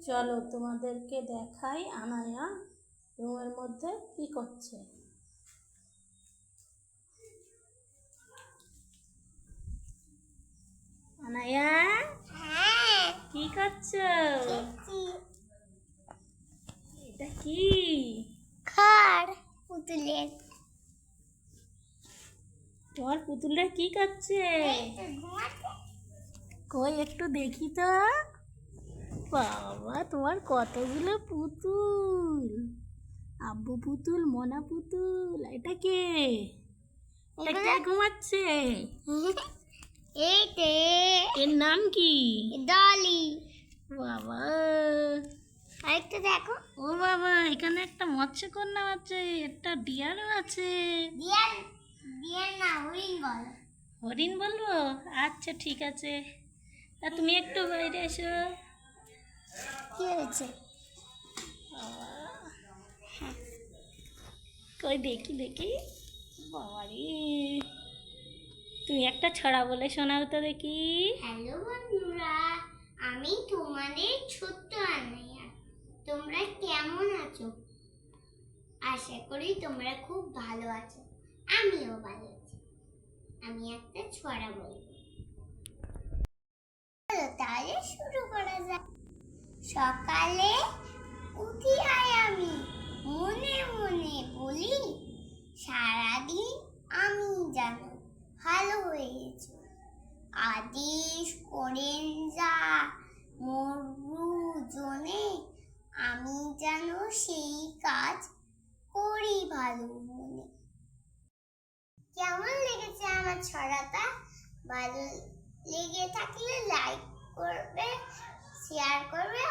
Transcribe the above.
চলো তোমাদেরকে দেখাই আনায়া রুমের মধ্যে কি করছে। আনায়া কি করছো? এটা কি? খাড় পুতুলের। তোমার পুতুলটা কি করছে? কই একটু দেখি তো। বাবা তোমার কতগুলো পুতুল, আব্বু পুতুল, মনা পুতুল। এটা কে? এটা কে ঘুমাচ্ছে? এইটে এর নাম কি? ডলি। বাবা আরেকটা দেখো। ও বাবা এখানে একটা মৎস্যকন্যা আছে, একটা ডিয়ারও আছে। ডিয়ার ডিয়ার না, হরিণ বলো। হরিণ বলবো? আচ্ছা ঠিক আছে। তা তুমি একটু বাইরে এসো। কি হয়েছে? বাবা কই দেখি দেখি। বাবারে তুমি একটা ছড়া বলে শোনাও তো দেখি। হ্যালো বন্ধুরা, আমি তোমাদের ছোট্ট আনাইয়া। তোমরা কেমন আছো? আশা করি তোমরা খুব ভালো আছো। আমিও ভালো আছি। আমি একটা ছড়া বলবো, তাহলে শুরু করা যাক। সকালে উঠি আয় আমি, মনে মনে বলি, সারাদিন আমি যেন ভালো হয়েছি। আদেশ করেন যা মরুজনে, আমি যেন সেই কাজ করি ভালো মনে। কেমন লেগেছে আমার ছড়াটা? ভালো লেগে থাকলে লাইক করবে, শেয়ার করবে